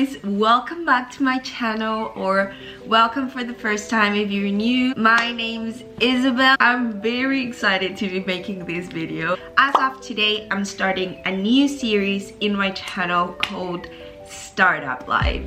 guys, welcome back to my channel, or welcome for the first time if you're new. My name's Isabel. I'm very excited to be making this video. As of today, I'm starting a new series in my channel called Startup Life.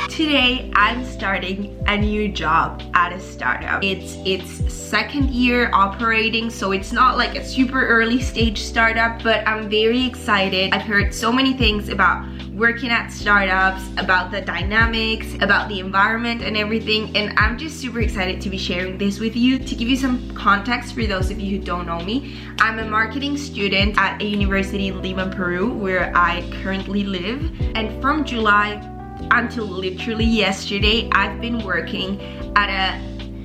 Today I'm starting a new job at a startup. It's second year operating, so it's not like a super early stage startup, but I'm very excited. I've heard so many things about working at startups, about the dynamics, about the environment and everything, and I'm just super excited to be sharing this with you. To give you some context for those of you who don't know me, I'm a marketing student at a university in Lima, Peru, where I currently live, and from July until literally yesterday, I've been working at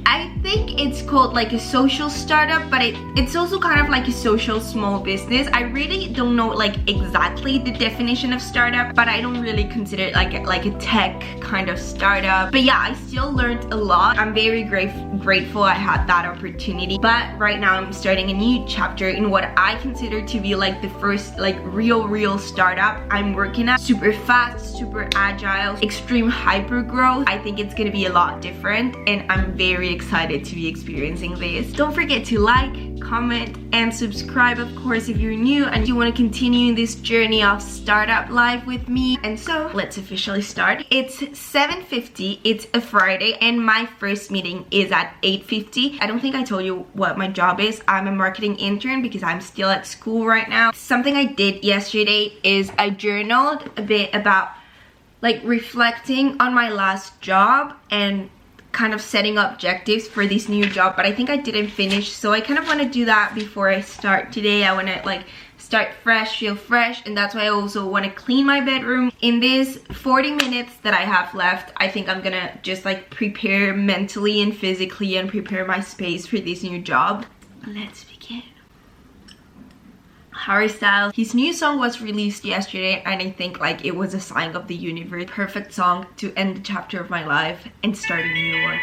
I think it's called like a social startup, but it's also kind of like a social small business. I really don't know like exactly the definition of startup, but I don't really consider it like a tech kind of startup. But yeah, I still learned a lot. I'm very grateful I had that opportunity. But right now I'm starting a new chapter in what I consider to be like the first like real startup I'm working at. Super fast, super agile, extreme hyper growth. I think it's gonna be a lot different, and I'm very excited to be experiencing this. Don't forget to like, comment, and subscribe, of course, if you're new and you want to continue this journey of startup life with me. And so let's officially start. It's 7:50, it's a Friday, and my first meeting is at 8:50. I don't think I told you what my job is. I'm a marketing intern because I'm still at school right now. Something I did yesterday is I journaled a bit about like reflecting on my last job and kind of setting objectives for this new job, but I think I didn't finish, so I kind of want to do that before I start today. I want to like start fresh, feel fresh, and that's why I also want to clean my bedroom. In this 40 minutes that I have left, I think I'm gonna just like prepare mentally and physically and prepare my space for this new job. Let's begin. Harry Styles, his new song was released yesterday, and I think like it was a sign of the universe. Perfect song to end the chapter of my life and start a new one.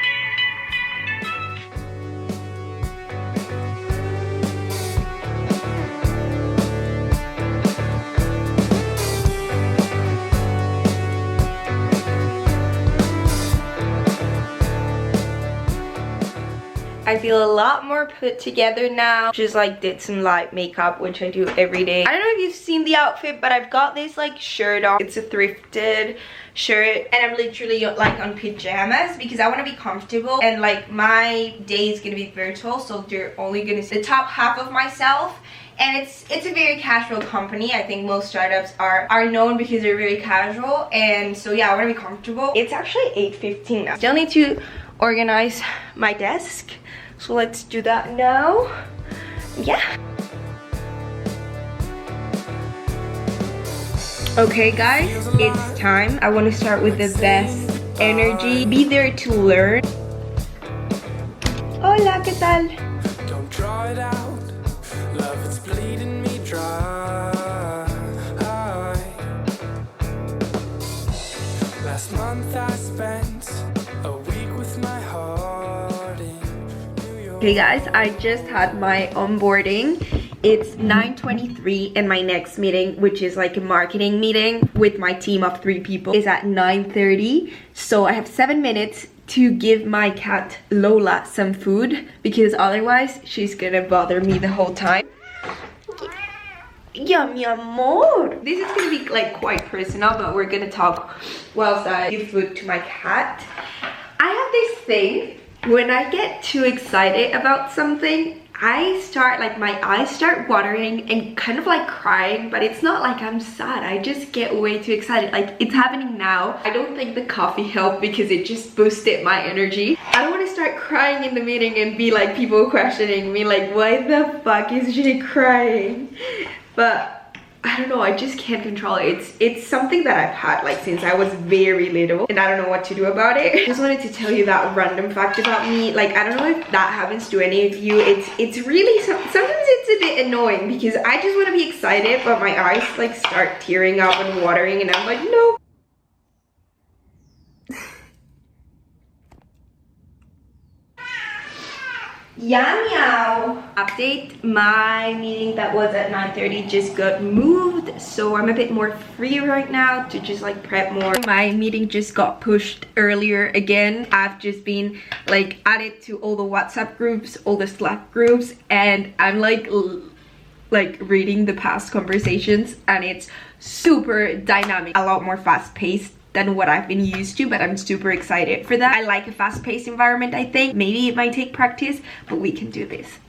I feel a lot more put together now. Just like did some light makeup, which I do every day. I don't know if you've seen the outfit, but I've got this like shirt on. It's a thrifted shirt, and I'm literally like on pajamas because I want to be comfortable, and like my day is gonna be virtual, so you're only gonna see the top half of myself. And it's a very casual company. I think most startups are known because they're very casual, and so yeah, I want to be comfortable. It's actually 8:15 now. Still need to organize my desk, so let's do that now. Yeah. Okay guys, it's time. I want to start with the best energy. Be there to learn. Hola, ¿qué tal? Don't draw it out. Love is bleeding me dry. Last month I spent a week with my heart in New York. Okay guys, I just had my onboarding. It's 9:23, and my next meeting, which is like a marketing meeting with my team of 3 people, is at 9:30. So I have 7 minutes to give my cat Lola some food, because otherwise she's gonna bother me the whole time. Yeah, mi amor. This is gonna be like quite personal, but we're gonna talk whilst I give food to my cat. I have this thing, when I get too excited about something, I start like my eyes start watering and kind of like crying, but it's not like I'm sad. I just get way too excited. Like it's happening now. I don't think the coffee helped because it just boosted my energy. I don't want to start crying in the meeting and be like people questioning me like, why the fuck is she crying? But I don't know, I just can't control it. It's something that I've had like since I was very little, and I don't know what to do about it. I just wanted to tell you that random fact about me. Like I don't know if that happens to any of you. It's really sometimes it's a bit annoying because I just want to be excited, but my eyes like start tearing up and watering, and I'm like, no. Meow. Update, my meeting that was at 9:30 just got moved, so I'm a bit more free right now to just like prep more. My meeting just got pushed earlier again. I've just been like added to all the WhatsApp groups, all the Slack groups, and I'm like reading the past conversations, and it's super dynamic, a lot more fast-paced than what I've been used to, but I'm super excited for that. I like a fast-paced environment. I think maybe it might take practice, but we can do this.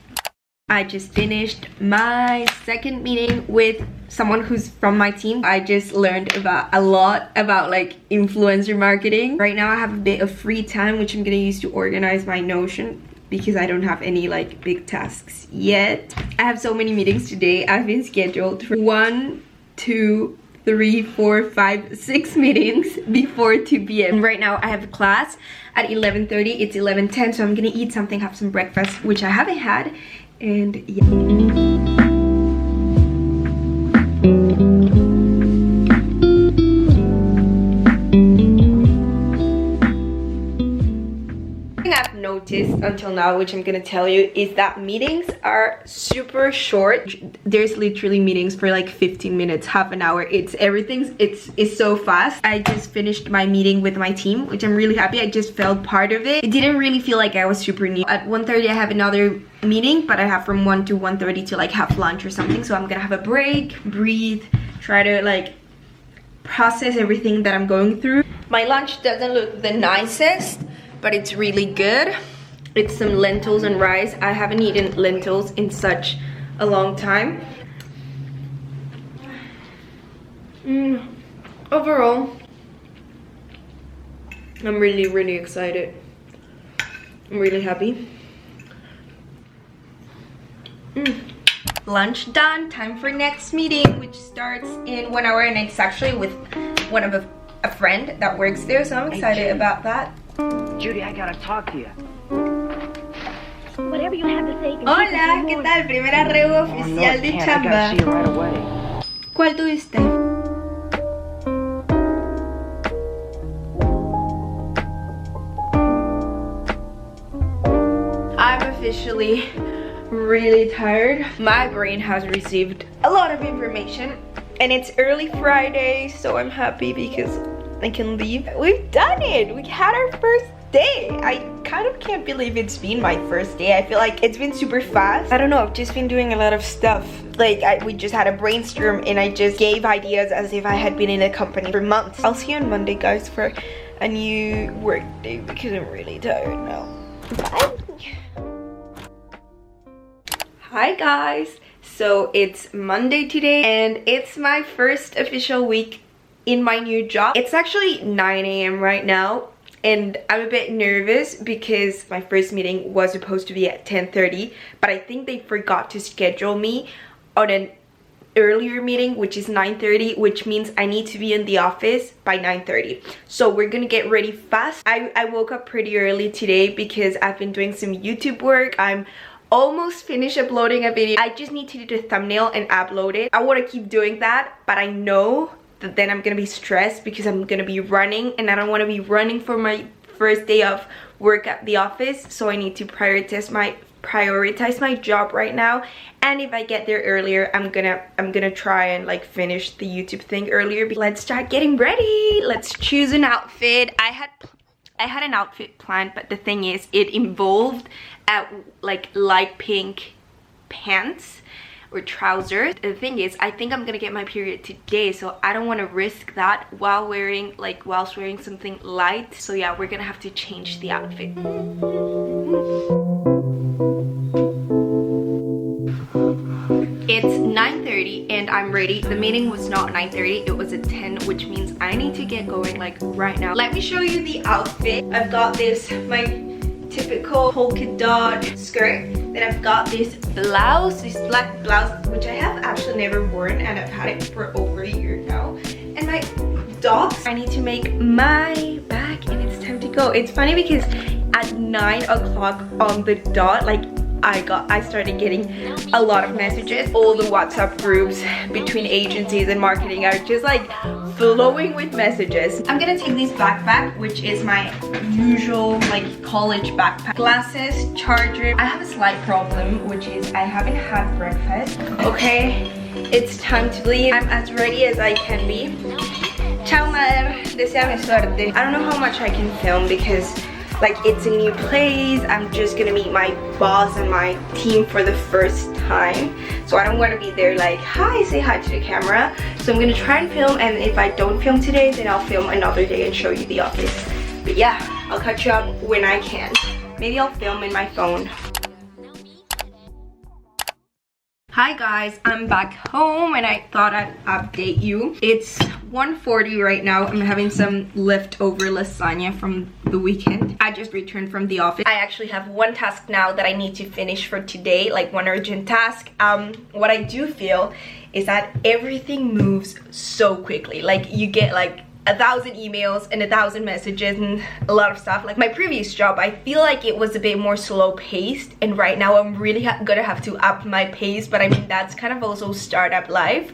I just finished my second meeting with someone who's from my team. I just learned a lot about like influencer marketing. Right now I have a bit of free time, which I'm gonna use to organize my Notion, because I don't have any like big tasks yet. I have so many meetings today. I've been scheduled for 1, 2, 3, 4, 5, 6 meetings before 2 p.m. Right now I have a class at 11:30. It's 11:10, so I'm gonna eat something, have some breakfast, which I haven't had, and yeah. I've noticed until now, which I'm gonna tell you, is that meetings are super short. There's literally meetings for like 15 minutes, half an hour. It's so fast. I just finished my meeting with my team, which I'm really happy. I just felt part of it. It didn't really feel like I was super new. At 1:30 I have another meeting, but I have from 1 to 1:30 to like have lunch or something, so I'm gonna have a break, breathe, try to like process everything that I'm going through. My lunch doesn't look the nicest, but it's really good. It's some lentils and rice. I haven't eaten lentils in such a long time. Overall, I'm really excited. I'm really happy. Lunch done, time for next meeting, which starts in 1 hour, and it's actually with one of a friend that works there, so I'm excited about that. Judy, I gotta talk to you. Whatever you have to say. Hola, ¿qué tal? Primera reo oficial de chamba. I gotta see you right away. ¿Cuál tuviste? I'm officially really tired. My brain has received a lot of information, and it's early Friday, so I'm happy because I can leave. We've done it! We had our first day. I kind of can't believe it's been my first day. I feel like it's been super fast. I don't know, I've just been doing a lot of stuff. Like we just had a brainstorm, and I just gave ideas as if I had been in a company for months. I'll see you on Monday, guys, for a new work day because I'm really tired now. Bye! Hi guys! So it's Monday today, and it's my first official week in my new job. It's actually 9 a.m. right now, and I'm a bit nervous because my first meeting was supposed to be at 10:30, but I think they forgot to schedule me on an earlier meeting, which is 9:30, which means I need to be in the office by 9:30. So we're gonna get ready fast. I woke up pretty early today because I've been doing some YouTube work. I'm almost finished uploading a video. I just need to do the thumbnail and upload it. I want to keep doing that, but I know that then I'm gonna be stressed because I'm gonna be running, and I don't want to be running for my first day of work at the office. So I need to prioritize my job right now, and if I get there earlier, I'm gonna try and like finish the YouTube thing earlier. Let's start getting ready. Let's choose an outfit. I had an outfit planned, but the thing is, it involved like light pink pants or trousers. The thing is, I think I'm gonna get my period today, so I don't want to risk that whilst wearing something light. So yeah, we're gonna have to change the outfit. It's 9:30 and I'm ready. The meeting was not 9:30, it was at 10, which means I need to get going like right now. Let me show you the outfit. I've got this, my typical polka dot skirt. Then I've got this blouse, this black blouse, which I have actually never worn, and I've had it for over a year now. And my dogs. I need to make my bag, and it's time to go. It's funny because at 9 o'clock on the dot, like I started getting a lot of messages. All the WhatsApp groups between agencies and marketing are just like flowing with messages. I'm gonna take this backpack, which is my usual like college backpack. Glasses, charger. I have a slight problem, which is I haven't had breakfast. Okay, it's time to leave. I'm as ready as I can be. Ciao, madam. Deseame suerte. I don't know how much I can film because like it's a new place. I'm just gonna meet my boss and my team for the first time, so I don't want to be there like hi, say hi to the camera. So I'm gonna try and film, and if I don't film today, then I'll film another day and show you the office. But yeah, I'll catch you up when I can. Maybe I'll film in my phone. Hi guys, I'm back home and I thought I'd update you. It's 1:40 right now. I'm having some leftover lasagna from the weekend. I just returned from the office. I actually have one task now that I need to finish for today, like one urgent task. What I do feel is that everything moves so quickly. Like you get like 1,000 emails and 1,000 messages and a lot of stuff. Like my previous job, I feel like it was a bit more slow paced, and right now I'm really gonna have to up my pace. But I mean, that's kind of also startup life,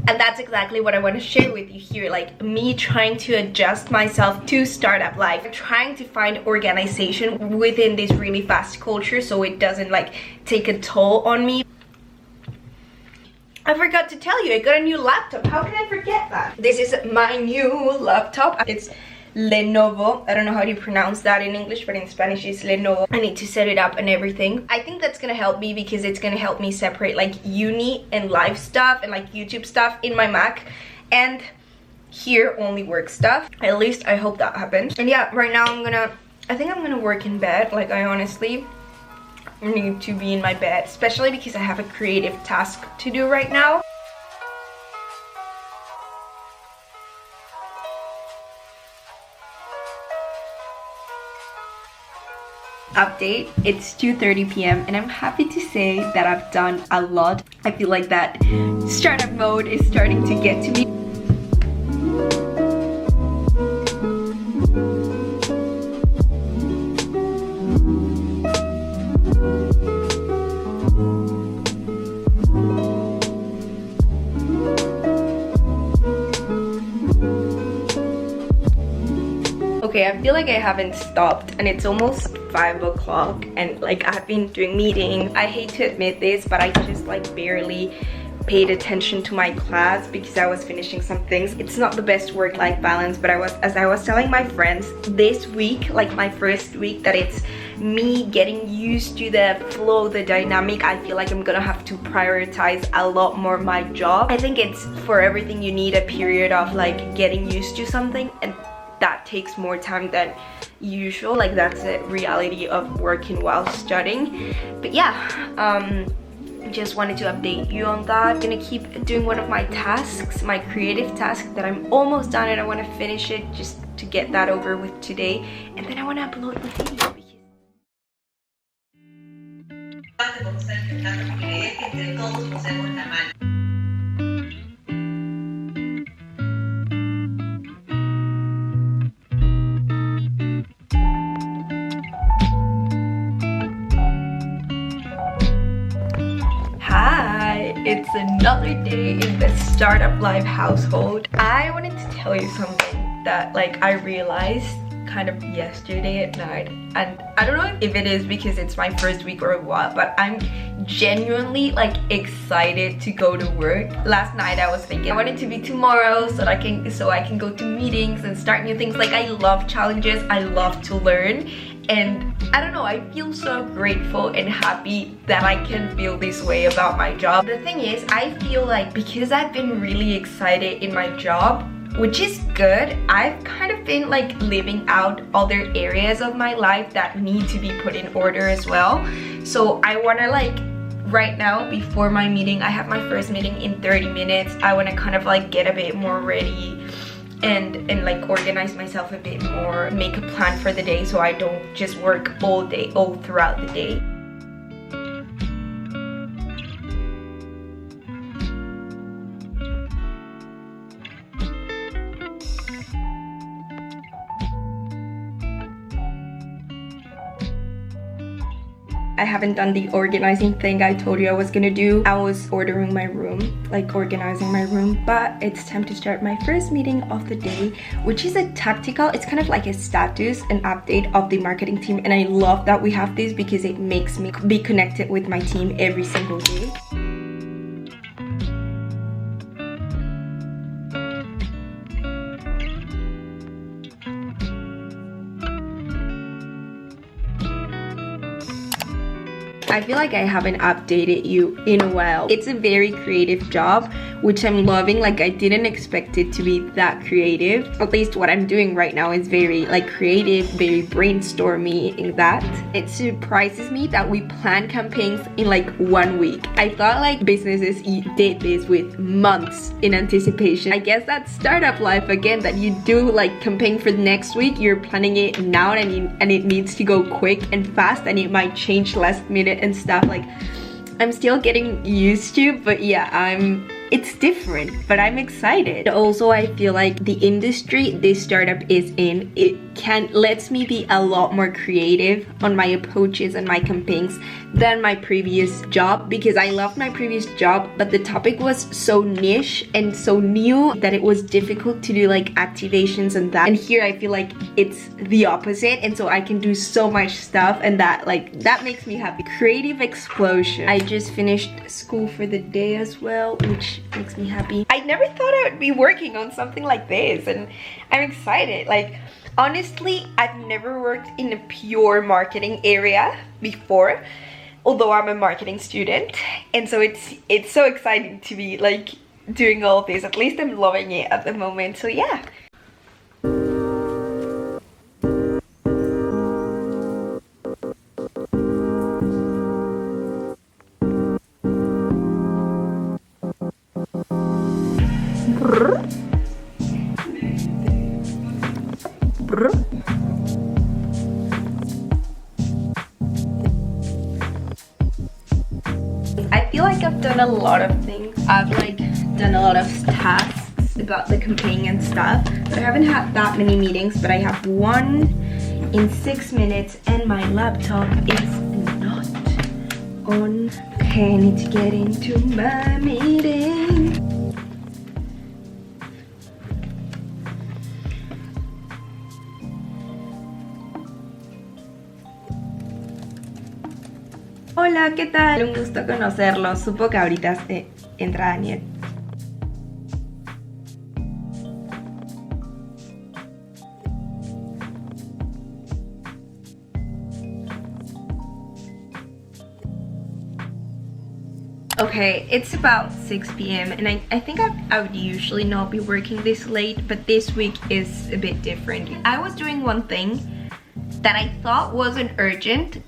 and that's exactly what I want to share with you here, like me trying to adjust myself to startup life. I'm trying to find organization within this really fast culture so it doesn't like take a toll on me. I forgot to tell you, I got a new laptop. How can I forget that? This is my new laptop. It's Lenovo. I don't know how to pronounce that in English, but in Spanish it's Lenovo. I need to set it up and everything. I think that's gonna help me because it's gonna help me separate like uni and life stuff and like YouTube stuff in my Mac, and here only work stuff. At least I hope that happens. And yeah, right now I think I'm gonna work in bed. Like I honestly need to be in my bed, especially because I have a creative task to do right now. Update, it's 2:30 p.m. and I'm happy to say that I've done a lot. I feel like that startup mode is starting to get to me. Okay, I feel like I haven't stopped and it's almost 5 o'clock and like I've been doing meetings. I hate to admit this, but I just like barely paid attention to my class because I was finishing some things. It's not the best work-life balance, but as I was telling my friends this week, like my first week, that it's me getting used to the flow, the dynamic. I feel like I'm gonna have to prioritize a lot more my job. I think it's for everything you need a period of like getting used to something, and that takes more time than usual. Like that's a reality of working while studying. But yeah, just wanted to update you on that. I'm gonna keep doing one of my tasks, my creative task that I'm almost done, and I want to finish it just to get that over with today, and then I want to upload the video. It's another day in the startup life household. I wanted to tell you something that like I realized kind of yesterday at night, and I don't know if it is because it's my first week or what, but I'm genuinely like excited to go to work. Last night I was thinking I want it to be tomorrow so that I can go to meetings and start new things. Like I love challenges, I love to learn, and I don't know, I feel so grateful and happy that I can feel this way about my job. The thing is, I feel like because I've been really excited in my job, which is good, I've kind of been like living out other areas of my life that need to be put in order as well. So I want to like, right now before my meeting, I have my first meeting in 30 minutes. I want to kind of like get a bit more ready and like organize myself a bit more, make a plan for the day so I don't just work all throughout the day. I haven't done the organizing thing I told you I was gonna do. I was ordering my room, like organizing my room, but it's time to start my first meeting of the day, which is a tactical, it's kind of like a status, an update of the marketing team, and I love that we have this because it makes me be connected with my team every single day. I feel like I haven't updated you in a while. It's a very creative job, which I'm loving. Like, I didn't expect it to be that creative. At least what I'm doing right now is very like creative, very brainstormy in that. It surprises me that we plan campaigns in like 1 week. I thought like businesses did this with months in anticipation. I guess that's startup life again, that you do like campaign for the next week, you're planning it now, and it needs to go quick and fast, and it might change last minute and stuff. Like, I'm still getting used to, but yeah, it's different, but I'm excited. Also, I feel like the industry this startup is in, it lets me be a lot more creative on my approaches and my campaigns than my previous job, because I loved my previous job, but the topic was so niche and so new that it was difficult to do like activations and that. And here I feel like it's the opposite, and so I can do so much stuff, and that makes me happy. Creative explosion. I just finished school for the day as well, which makes me happy. I never thought I would be working on something like this, and I'm excited. Like, honestly, I've never worked in a pure marketing area before, although I'm a marketing student, and so it's so exciting to be like doing all of this. At least I'm loving it at the moment, so yeah. I feel like I've done a lot of things. I've like done a lot of tasks about the campaign and stuff, but I haven't had that many meetings. But I have one in 6 minutes and my laptop is not on. Okay, I need to get into my meeting. Hola, ¿qué tal? Un gusto conocerlo. Supo que ahorita entra Daniel. Okay, it's about 6 p.m. and I think I would usually not be working this late, but this week is a bit different. I was doing one thing that I thought wasn't urgent,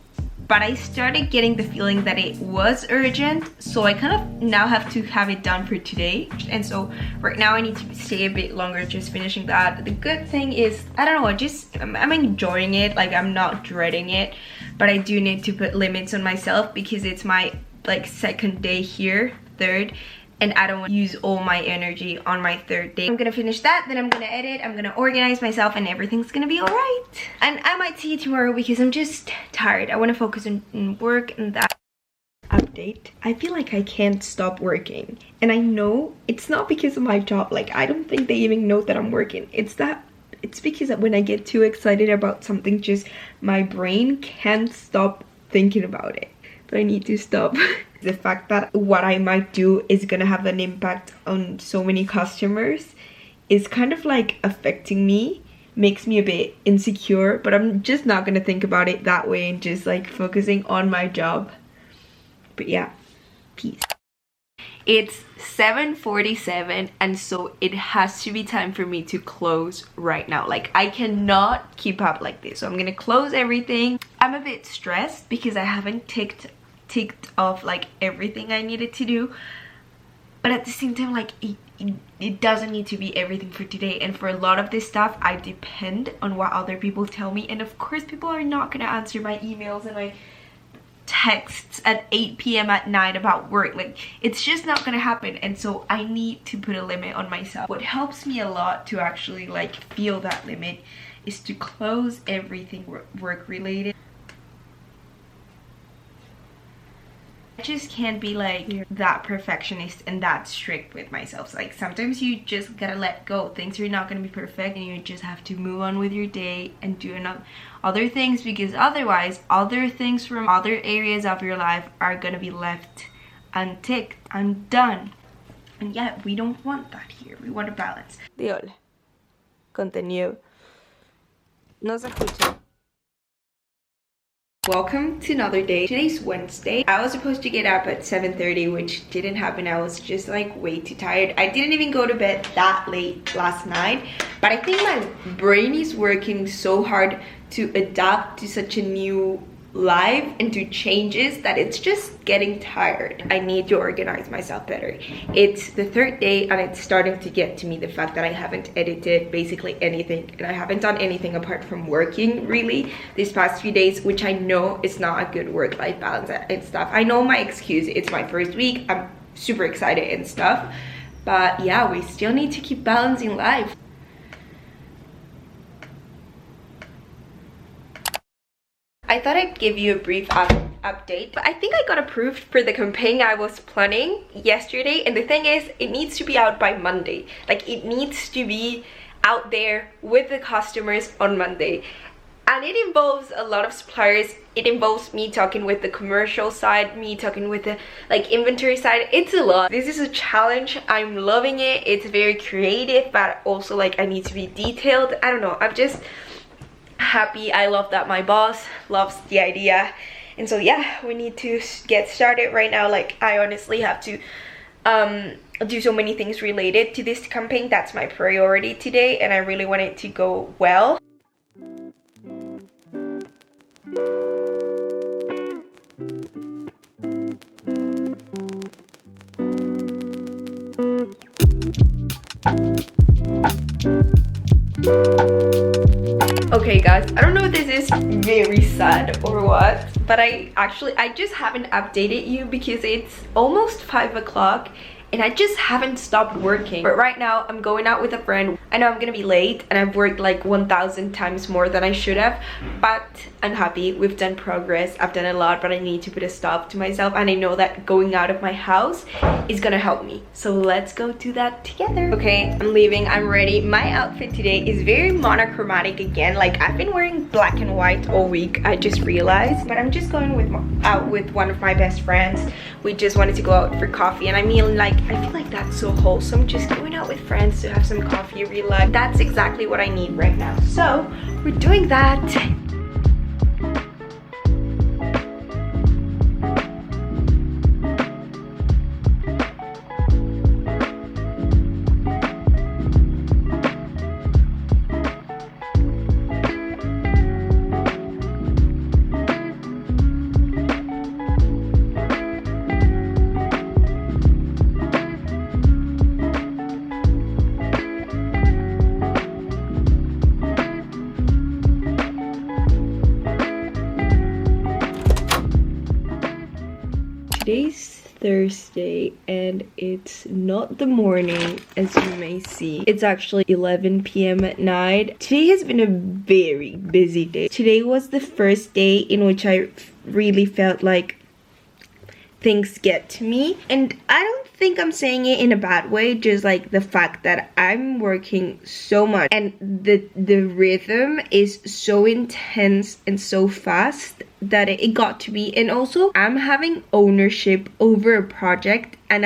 but I started getting the feeling that it was urgent, so I kind of now have to have it done for today. And so right now I need to stay a bit longer just finishing that. The good thing is, I don't know, I'm enjoying it. Like, I'm not dreading it, but I do need to put limits on myself because it's my like second day here, third, and I don't want to use all my energy on my third day. I'm gonna finish that, then I'm gonna edit, I'm gonna organize myself, and everything's gonna be all right. And I might see you tomorrow because I'm just tired. I want to focus on work and that. Update. I feel like I can't stop working, and I know it's not because of my job. Like, I don't think they even know that I'm working. It's because when I get too excited about something, just my brain can't stop thinking about it. But I need to stop. The fact that what I might do is gonna have an impact on so many customers is kind of like affecting me, makes me a bit insecure, but I'm just not gonna think about it that way and just like focusing on my job. But yeah, peace. It's 7:47, and so it has to be time for me to close right now. Like, I cannot keep up like this, so I'm gonna close everything. I'm a bit stressed because I haven't ticked off like everything I needed to do, but at the same time, like, it doesn't need to be everything for today. And for a lot of this stuff, I depend on what other people tell me, and of course people are not gonna answer my emails and my texts at 8 p.m. at night about work. Like, it's just not gonna happen, and so I need to put a limit on myself. What helps me a lot to actually like feel that limit is to close everything work related. I just can't be like that perfectionist and that strict with myself. Like sometimes you just gotta let go. Things are not gonna be perfect and you just have to move on with your day and do other things, because otherwise other things from other areas of your life are gonna be left unticked, undone. And yet we don't want that here. We want a balance. Dios, contenido. No se escucha. Welcome to another day. Today's Wednesday. I was supposed to get up at 7:30, which didn't happen. I was just like way too tired. I didn't even go to bed that late last night, but I think my brain is working so hard to adapt to such a new life and to changes that it's just getting tired. I need to organize myself better. It's the third day and it's starting to get to me, the fact that I haven't edited basically anything and I haven't done anything apart from working really these past few days, which I know is not a good work-life balance and stuff. I know my excuse, it's my first week, I'm super excited and stuff, but yeah, we still need to keep balancing life. I thought I'd give you a brief update, but I think I got approved for the campaign I was planning yesterday, and the thing is, it needs to be out by Monday. Like, it needs to be out there with the customers on Monday. And it involves a lot of suppliers. It involves me talking with the commercial side, me talking with the like inventory side. It's a lot. This is a challenge. I'm loving it. It's very creative, but also like I need to be detailed. I don't know. I'm just happy. I love that my boss loves the idea, and so yeah, we need to get started right now. Like, I honestly have to do so many things related to this campaign. That's my priority today, and I really want it to go well. Okay guys, I don't know if this is very sad or what, but I just haven't updated you because it's almost 5 o'clock and I just haven't stopped working. But right now I'm going out with a friend. I know I'm gonna be late and I've worked like 1,000 times more than I should have, but I'm happy. We've done progress. I've done a lot, but I need to put a stop to myself, and I know that going out of my house is gonna help me. So let's go do that together. Okay, I'm leaving. I'm ready. My outfit today is very monochromatic again. Like, I've been wearing black and white all week, I just realized, but I'm just going out with one of my best friends. We just wanted to go out for coffee, and I mean, like, I feel like that's so wholesome, just going out with friends to have some coffee, relax. That's exactly what I need right now. So we're doing that. Today's Thursday and it's not the morning, as you may see. It's actually 11 p.m. at night. Today has been a very busy day. Today was the first day in which I really felt like things get to me, and I don't think I'm saying it in a bad way, just like the fact that I'm working so much and the rhythm is so intense and so fast that it got to me. And also I'm having ownership over a project and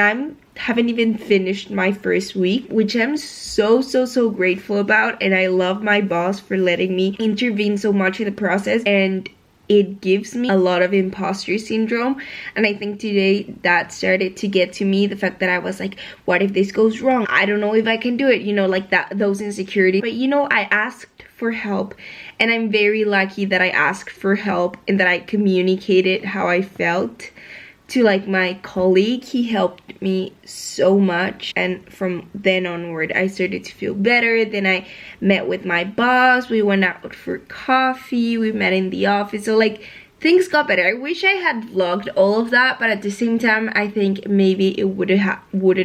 haven't even finished my first week, which I'm so grateful about, and I love my boss for letting me intervene so much in the process, and it gives me a lot of imposter syndrome. And I think today that started to get to me, the fact that I was like, what if this goes wrong? I don't know if I can do it, you know, like that, those insecurities. But you know, I asked for help, and I'm very lucky that I asked for help and that I communicated how I felt to like my colleague. He helped me so much, and from then onward I started to feel better. Then I met with my boss, we went out for coffee, we met in the office, so like things got better. I wish I had vlogged all of that, but at the same time I think maybe it wouldn't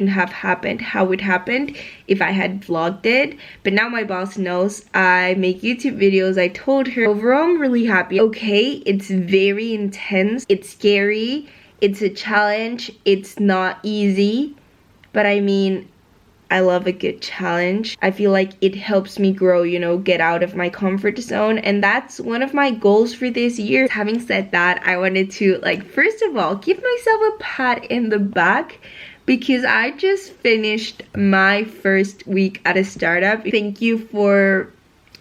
have happened how it happened if I had vlogged it. But now my boss knows I make YouTube videos. I told her. Overall, I'm really happy. Okay, it's very intense, it's scary, it's a challenge. It's not easy, but I mean, I love a good challenge. I feel like it helps me grow, you know, get out of my comfort zone, and that's one of my goals for this year. Having said that, I wanted to, like, first of all, give myself a pat in the back because I just finished my first week at a startup. Thank you for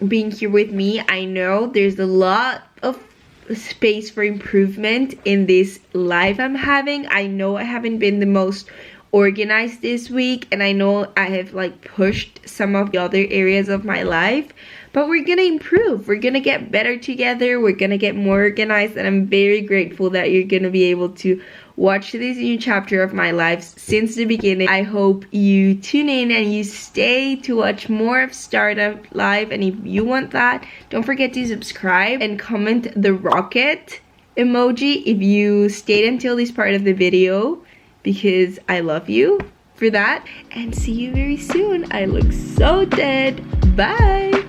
being here with me. I know there's a lot of space for improvement in this life I'm having. I know I haven't been the most organized this week, and I know I have like pushed some of the other areas of my life, but we're gonna improve. We're gonna get better together. We're gonna get more organized, and I'm very grateful that you're gonna be able to watch this new chapter of my life since the beginning. I hope you tune in and you stay to watch more of Startup Life, and if you want that, don't forget to subscribe and comment the rocket emoji if you stayed until this part of the video, because I love you for that, and see you very soon. I look so dead. Bye.